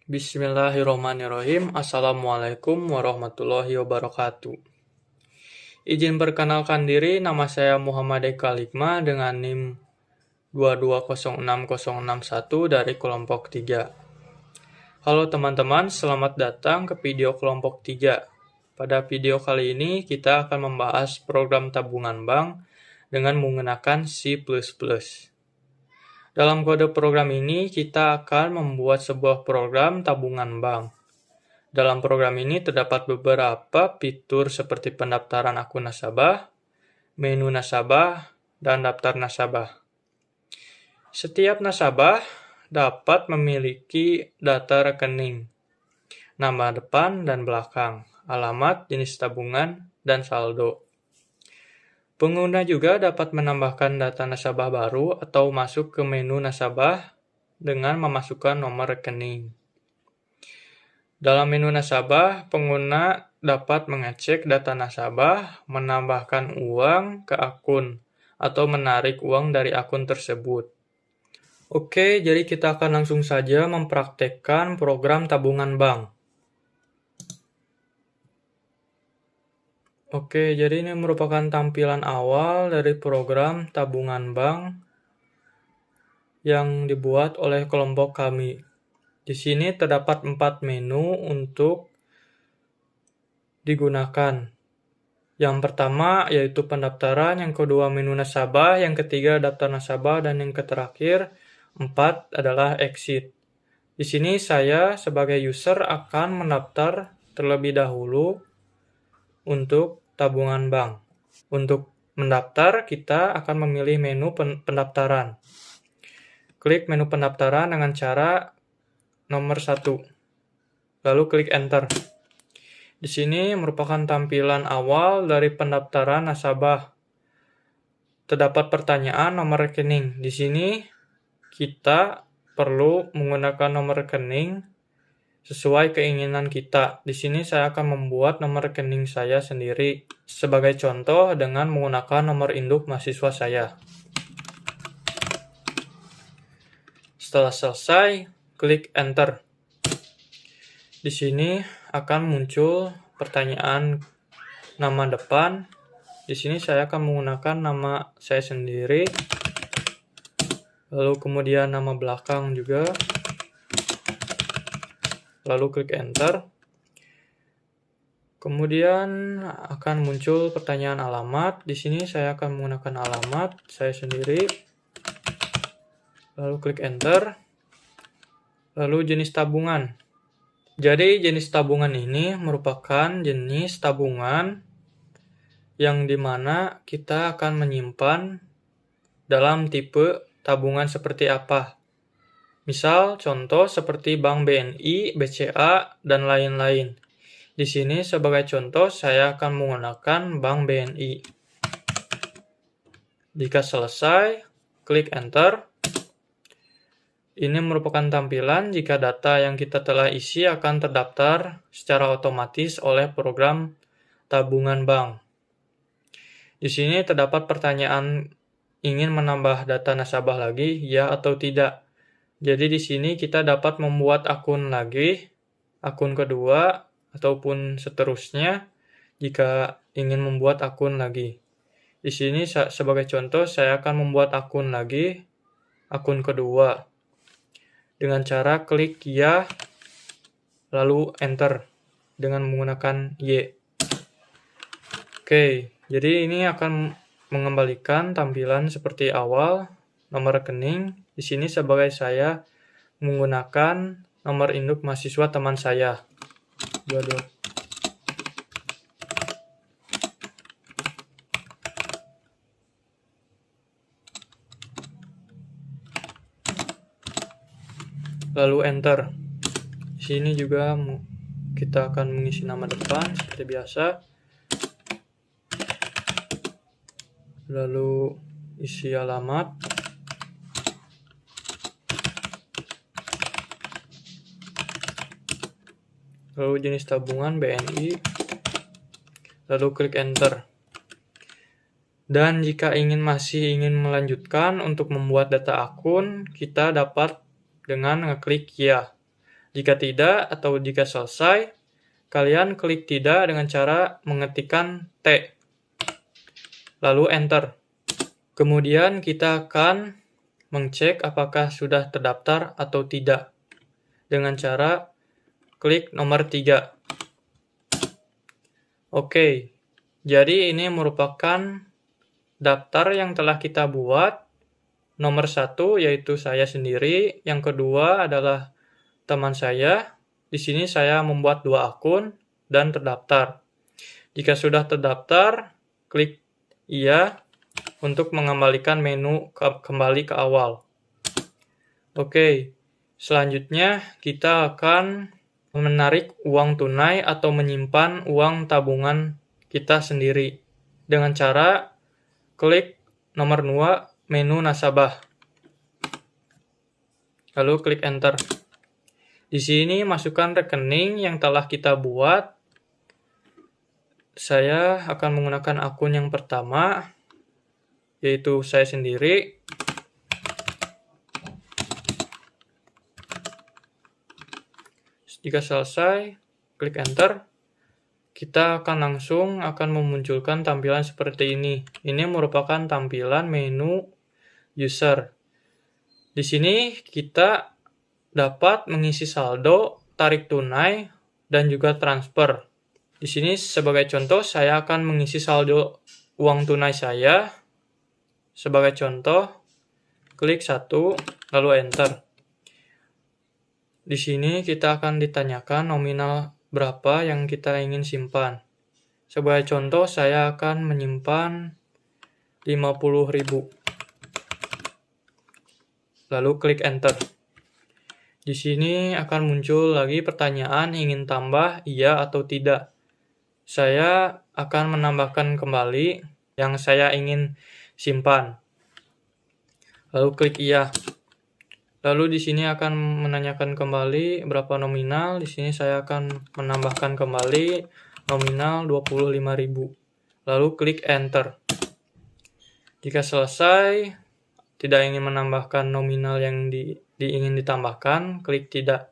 Bismillahirrahmanirrahim. Assalamualaikum warahmatullahi wabarakatuh. Izin perkenalkan diri, nama saya Muhammad Eka Likma dengan NIM 2206061 dari kelompok 3. Halo teman-teman, selamat datang ke video kelompok 3. Pada video kali ini kita akan membahas program tabungan bank dengan menggunakan C++. Dalam kode program ini, kita akan membuat sebuah program tabungan bank. Dalam program ini terdapat beberapa fitur seperti pendaftaran akun nasabah, menu nasabah, dan daftar nasabah. Setiap nasabah dapat memiliki data rekening, nama depan dan belakang, alamat, jenis tabungan, dan saldo. Pengguna juga dapat menambahkan data nasabah baru atau masuk ke menu nasabah dengan memasukkan nomor rekening. Dalam menu nasabah, pengguna dapat mengecek data nasabah, menambahkan uang ke akun, atau menarik uang dari akun tersebut. Oke, jadi kita akan langsung saja mempraktekkan program tabungan bank. Oke, jadi ini merupakan tampilan awal dari program tabungan bank yang dibuat oleh kelompok kami. Di sini terdapat 4 menu untuk digunakan. Yang pertama yaitu pendaftaran, yang kedua menu nasabah, yang ketiga daftar nasabah, dan yang terakhir 4 adalah exit. Di sini saya sebagai user akan mendaftar terlebih dahulu untuk tabungan bank. Untuk mendaftar, kita akan memilih menu pendaftaran. Klik menu pendaftaran dengan cara nomor 1. Lalu klik enter. Di sini merupakan tampilan awal dari pendaftaran nasabah. Terdapat pertanyaan nomor rekening. Di sini kita perlu menggunakan nomor rekening sesuai keinginan kita. Di sini saya akan membuat nomor rekening saya sendiri. Sebagai contoh dengan menggunakan nomor induk mahasiswa saya. Setelah selesai, klik enter. Di sini akan muncul pertanyaan nama depan. Di sini saya akan menggunakan nama saya sendiri. Lalu kemudian nama belakang juga. Lalu klik enter. Kemudian akan muncul pertanyaan alamat. Di sini saya akan menggunakan alamat saya sendiri. Lalu klik enter. Lalu jenis tabungan. Jadi jenis tabungan ini merupakan jenis tabungan yang dimana kita akan menyimpan dalam tipe tabungan seperti apa. Misal, contoh seperti Bank BNI, BCA, dan lain-lain. Di sini sebagai contoh saya akan menggunakan Bank BNI. Jika selesai, klik enter. Ini merupakan tampilan jika data yang kita telah isi akan terdaftar secara otomatis oleh program tabungan bank. Di sini terdapat pertanyaan ingin menambah data nasabah lagi, ya atau tidak. Jadi di sini kita dapat membuat akun lagi, akun kedua, ataupun seterusnya jika ingin membuat akun lagi. Di sini sebagai contoh saya akan membuat akun lagi, akun kedua, dengan cara klik ya, lalu enter dengan menggunakan Y. Oke, jadi ini akan mengembalikan tampilan seperti awal, nomor rekening. Di sini sebagai saya menggunakan nomor induk mahasiswa teman saya. Lalu enter. Di sini juga kita akan mengisi nama depan seperti biasa. Lalu isi alamat. Lalu jenis tabungan BNI. Lalu klik enter. Dan jika masih ingin melanjutkan untuk membuat data akun, kita dapat dengan ngeklik ya. Jika tidak atau jika selesai, kalian klik tidak dengan cara mengetikkan T, lalu enter. Kemudian kita akan mengcek apakah sudah terdaftar atau tidak dengan cara klik nomor 3. Oke, jadi ini merupakan daftar yang telah kita buat. Nomor 1 yaitu saya sendiri, yang kedua adalah teman saya. Di sini saya membuat 2 akun dan terdaftar. Jika sudah terdaftar, klik iya untuk mengembalikan menu kembali ke awal. Oke, selanjutnya kita akan menarik uang tunai atau menyimpan uang tabungan kita sendiri dengan cara klik nomor 2 menu nasabah. Lalu klik enter. Di sini masukkan rekening yang telah kita buat. Saya akan menggunakan akun yang pertama, yaitu saya sendiri. Jika selesai, klik enter. Kita akan memunculkan tampilan seperti ini. Ini merupakan tampilan menu user. Di sini kita dapat mengisi saldo, tarik tunai, dan juga transfer. Di sini sebagai contoh saya akan mengisi saldo uang tunai saya. Sebagai contoh, klik 1, lalu enter. Di sini kita akan ditanyakan nominal berapa yang kita ingin simpan. Sebagai contoh, saya akan menyimpan 50.000. Lalu klik enter. Di sini akan muncul lagi pertanyaan ingin tambah iya atau tidak. Saya akan menambahkan kembali yang saya ingin simpan. Lalu klik iya. Lalu di sini akan menanyakan kembali berapa nominal. Di sini saya akan menambahkan kembali nominal 25.000. Lalu klik enter. Jika selesai, tidak ingin menambahkan nominal yang ingin ditambahkan, klik tidak.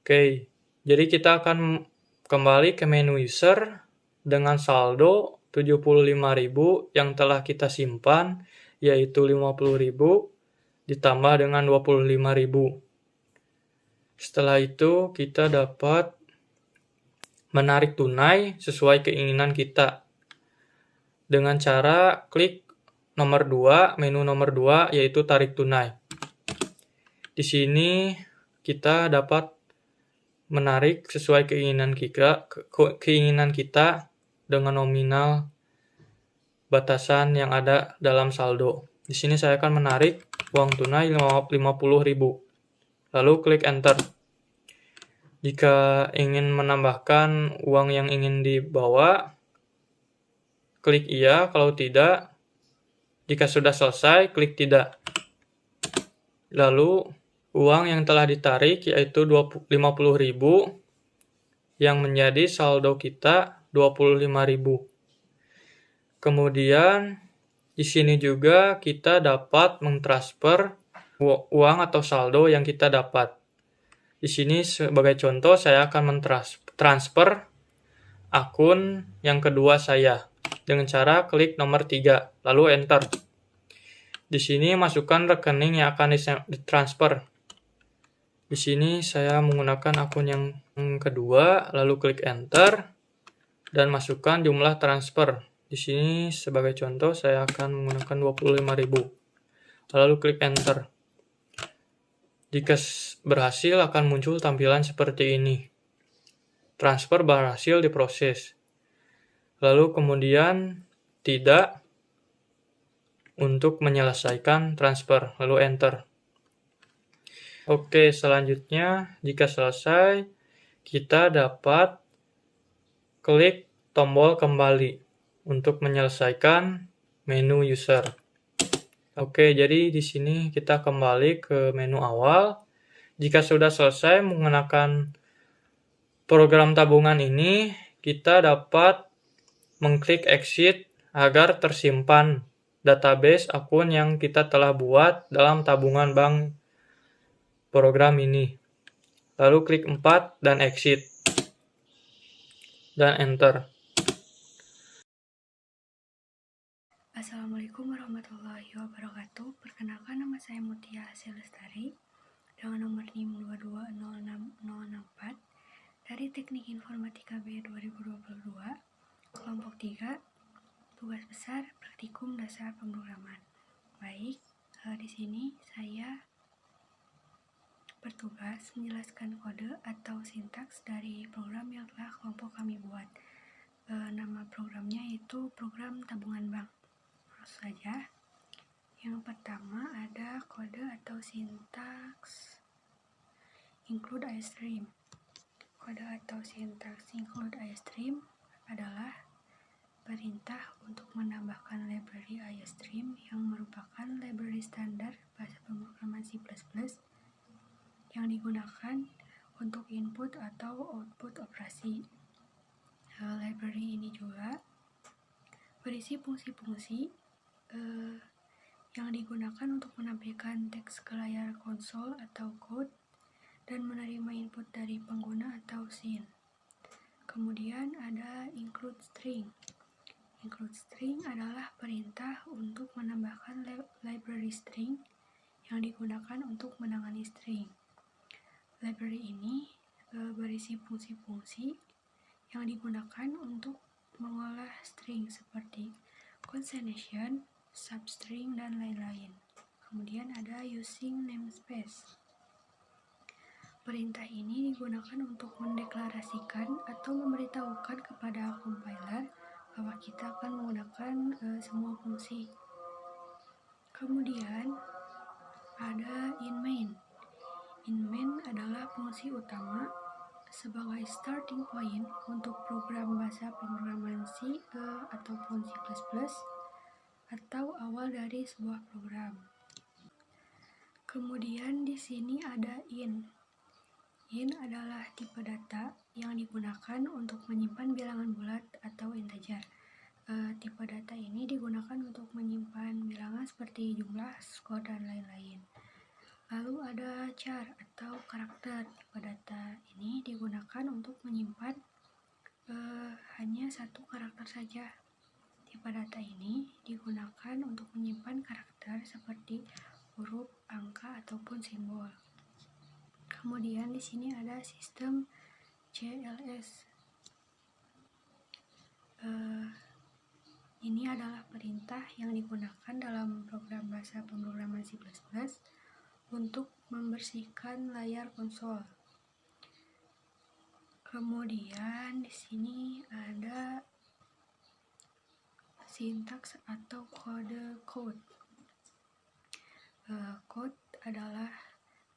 Oke, jadi kita akan kembali ke menu user dengan saldo 75.000 yang telah kita simpan, yaitu 50.000 ditambah dengan 25.000. Setelah itu kita dapat menarik tunai sesuai keinginan kita dengan cara klik nomor 2, menu nomor 2 yaitu tarik tunai. Di sini kita dapat menarik sesuai keinginan kita dengan nominal batasan yang ada dalam saldo. Di sini saya akan menarik uang tunai 50.000. Lalu klik enter. Jika ingin menambahkan uang yang ingin dibawa, klik iya. Kalau tidak, jika sudah selesai, klik tidak. Lalu uang yang telah ditarik yaitu 50.000 yang menjadi saldo kita 25.000. Kemudian di sini juga kita dapat mentransfer uang atau saldo yang kita dapat. Di sini sebagai contoh saya akan mentransfer akun yang kedua saya dengan cara klik nomor 3 lalu enter. Di sini masukkan rekening yang akan ditransfer. Di sini saya menggunakan akun yang kedua lalu klik enter dan masukkan jumlah transfer. Di sini sebagai contoh saya akan menggunakan 25.000. Lalu klik enter. Jika berhasil akan muncul tampilan seperti ini. Transfer berhasil diproses. Lalu kemudian tidak untuk menyelesaikan transfer. Lalu enter. Oke, selanjutnya jika selesai kita dapat klik tombol kembali untuk menyelesaikan menu user. Oke, jadi di sini kita kembali ke menu awal. Jika sudah selesai menggunakan program tabungan ini, kita dapat mengklik exit agar tersimpan database akun yang kita telah buat dalam tabungan bank program ini. Lalu klik 4 dan exit, dan enter. Assalamualaikum warahmatullahi wabarakatuh. Perkenalkan, nama saya Mutia Lestari dengan nomor NIM 2206064 dari Teknik Informatika B 2022, kelompok 3, tugas besar praktikum dasar pemrograman. Baik, di sini saya bertugas menjelaskan kode atau sintaks dari program yang telah kelompok kami buat. Nama programnya yaitu program tabungan bank. Langsung saja. Yang pertama ada kode atau sintaks include iStream. Kode atau sintaks include iStream adalah perintah untuk menambahkan library iStream yang merupakan library standar bahasa pemrograman C++ yang digunakan untuk input atau output operasi. Library ini juga berisi fungsi-fungsi yang digunakan untuk menampilkan teks ke layar konsol atau code dan menerima input dari pengguna atau scene. Kemudian ada include string. Include string adalah perintah untuk menambahkan library string yang digunakan untuk menangani string. Library ini berisi fungsi-fungsi yang digunakan untuk mengolah string seperti concatenation, substring, dan lain-lain. Kemudian ada using namespace. Perintah ini digunakan untuk mendeklarasikan atau memberitahukan kepada compiler bahwa kita akan menggunakan semua fungsi. Kemudian ada in main. In main adalah fungsi utama sebagai starting point untuk program bahasa pemrograman C ataupun C++ atau awal dari sebuah program. Kemudian di sini ada in. In adalah tipe data yang digunakan untuk menyimpan bilangan bulat atau integer. Tipe data ini digunakan untuk menyimpan bilangan seperti jumlah, skor, dan lain-lain. Lalu ada char atau karakter. Tipe data ini digunakan untuk menyimpan hanya satu karakter saja. Tipe data ini digunakan untuk menyimpan karakter seperti huruf, angka, ataupun simbol. Kemudian di sini ada sistem CLS. Ini adalah perintah yang digunakan dalam program bahasa pemrograman C++ untuk membersihkan layar konsol. Kemudian di sini ada sintaks atau kode code. Code adalah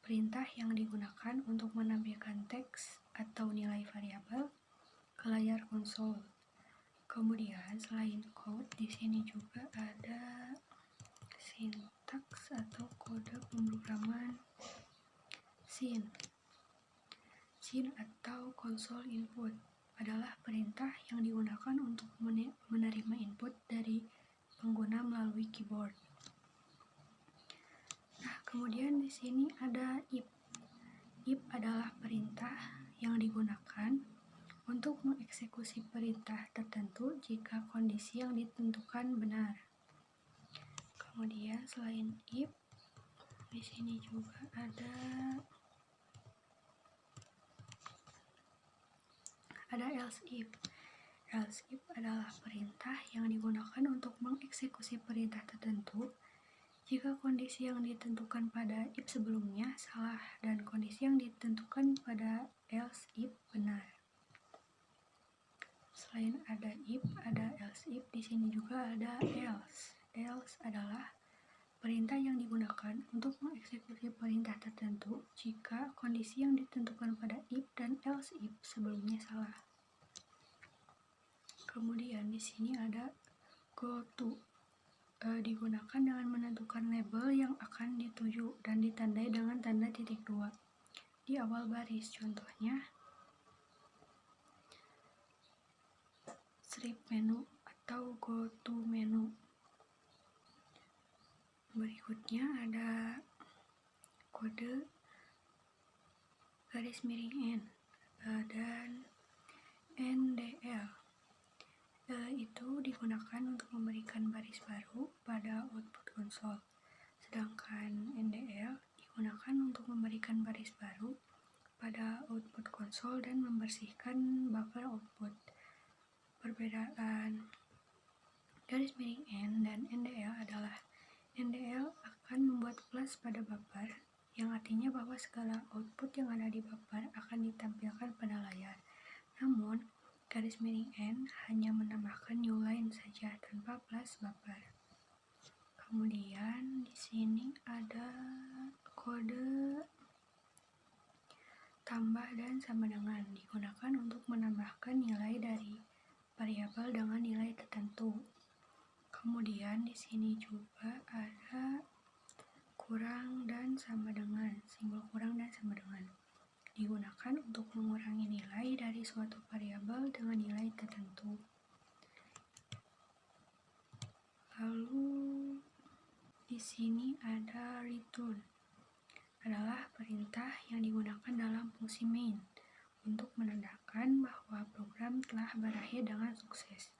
perintah yang digunakan untuk menampilkan teks atau nilai variabel ke layar konsol. Kemudian selain code, di sini juga ada sintaks atau kode pemrograman scene. Scene atau console input adalah perintah yang digunakan untuk menerima input dari pengguna melalui keyboard. Nah, kemudian di sini ada if. If adalah perintah yang digunakan untuk mengeksekusi perintah tertentu jika kondisi yang ditentukan benar. Kemudian selain if, di sini juga ada else if. Else if adalah perintah yang digunakan untuk mengeksekusi perintah tertentu jika kondisi yang ditentukan pada if sebelumnya salah dan kondisi yang ditentukan pada else if benar. Selain ada if, ada else if, di sini juga ada else. Else adalah perintah yang digunakan untuk mengeksekusi perintah tertentu jika kondisi yang ditentukan pada if dan else if sebelumnya salah. Kemudian di sini ada goTo. Digunakan dengan menentukan label yang akan dituju dan ditandai dengan tanda titik 2 di awal baris. Contohnya strip menu atau goTo menu. Berikutnya ada kode garis miring N, dan NDL. Itu digunakan untuk memberikan baris baru pada output konsol, sedangkan NDL digunakan untuk memberikan baris baru pada output konsol dan membersihkan buffer output. Perbedaan garis miring N dan NDL adalah NDL akan membuat flash pada buffer, yang artinya bahwa segala output yang ada di buffer akan ditampilkan pada layar. Namun, garis miring N hanya menambahkan new line saja tanpa flash buffer. Kemudian di sini ada kode tambah dan sama dengan, digunakan untuk menambahkan nilai dari variabel dengan nilai tertentu. Kemudian di sini juga ada kurang dan sama dengan, simbol kurang dan sama dengan, digunakan untuk mengurangi nilai dari suatu variabel dengan nilai tertentu. Lalu di sini ada return, adalah perintah yang digunakan dalam fungsi main untuk menandakan bahwa program telah berakhir dengan sukses.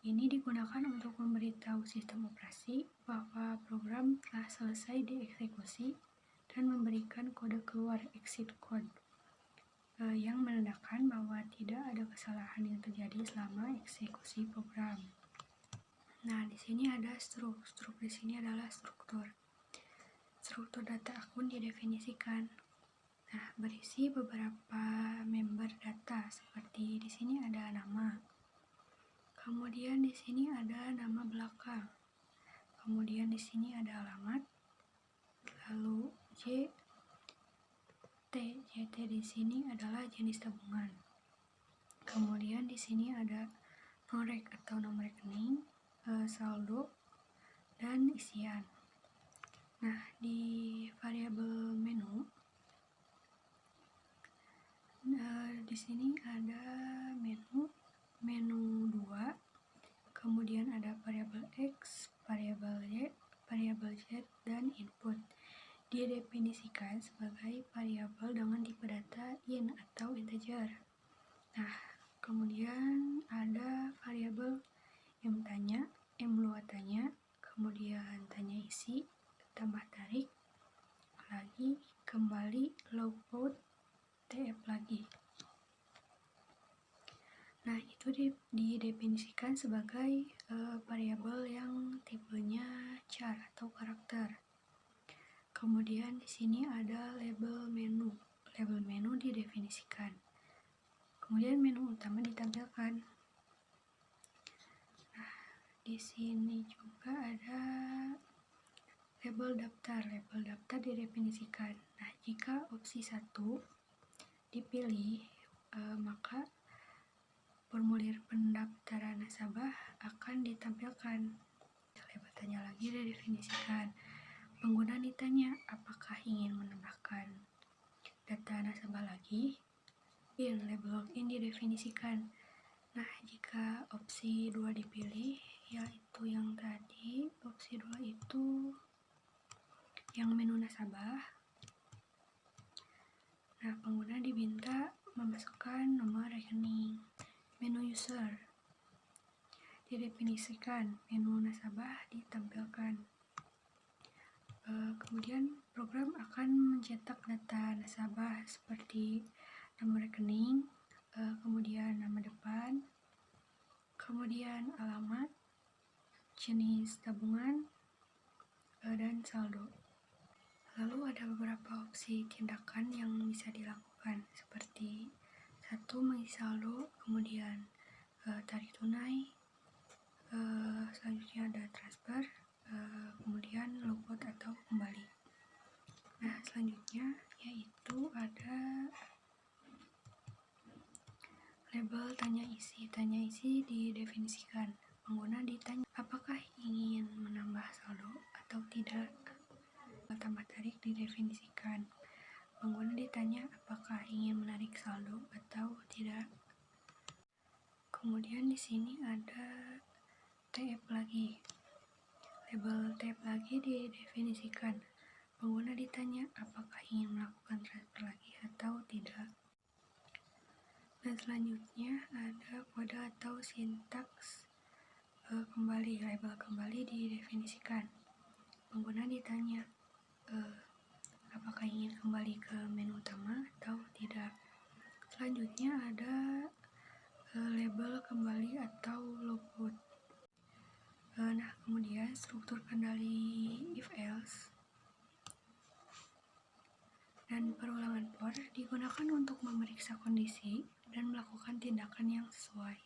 Ini digunakan untuk memberitahu sistem operasi bahwa program telah selesai dieksekusi dan memberikan kode keluar exit code yang menandakan bahwa tidak ada kesalahan yang terjadi selama eksekusi program. Nah, di sini ada struk. Struk di sini adalah struktur. Struktur data akun didefinisikan. Nah, berisi beberapa member data seperti di sini ada nama. Kemudian di sini ada nama belakang. Kemudian di sini ada alamat. Lalu JT di sini adalah jenis tabungan. Kemudian di sini ada norek atau nomor rekening, saldo, dan isian. Nah, di variabel menu di sini ada menu 2, kemudian ada variabel X, variabel Y, variabel Z, dan input. Didefinisikan sebagai variabel dengan tipe data int atau integer. Nah, kemudian ada variabel mtanya, mluatanya, kemudian tanya isi, tambah tarik, lagi, kembali, logout, tf lagi. Nah, itu didefinisikan sebagai variabel yang tipenya char atau karakter. Kemudian di sini ada label menu. Label menu didefinisikan. Kemudian menu utama ditampilkan. Nah, di sini juga ada label daftar. Label daftar didefinisikan. Nah, jika opsi 1 dipilih, maka formulir pendaftaran nasabah akan ditampilkan. Label tanya lagi didefinisikan. Pengguna ditanya apakah ingin menambahkan data nasabah lagi. Label login didefinisikan. Nah, jika opsi 2 dipilih, yaitu yang tadi, opsi 2 itu yang menu nasabah. Nah, pengguna diminta memasukkan nomor rekening. Menu user didefinisikan, menu nasabah ditampilkan. Kemudian program akan mencetak data nasabah seperti nomor rekening, kemudian nama depan, kemudian alamat, jenis tabungan, dan saldo. Lalu ada beberapa opsi tindakan yang bisa dilakukan seperti 1. Mengisi saldo, kemudian tarik tunai, selanjutnya ada transfer, kemudian logout atau kembali. Nah, selanjutnya yaitu ada label tanya isi. Tanya isi didefinisikan. Pengguna ditanya apakah ingin menambah saldo atau tidak. Tambah tarik didefinisikan. Pengguna ditanya apakah ingin menarik saldo atau tidak. Kemudian di sini ada TF lagi. Label TF lagi didefinisikan. Pengguna ditanya apakah ingin melakukan transfer lagi atau tidak. Dan selanjutnya ada kode atau sintaks kembali, label kembali didefinisikan. Pengguna ditanya apakah ingin kembali ke menu utama atau tidak. Selanjutnya ada label kembali atau logout. Nah, kemudian struktur kendali if else dan perulangan for digunakan untuk memeriksa kondisi dan melakukan tindakan yang sesuai.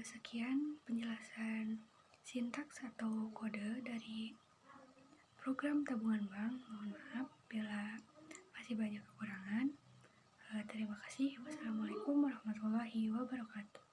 Sekian penjelasan sintaks atau kode dari program tabungan bank. Mohon maaf bila masih banyak kekurangan. Terima kasih. Wassalamualaikum warahmatullahi wabarakatuh.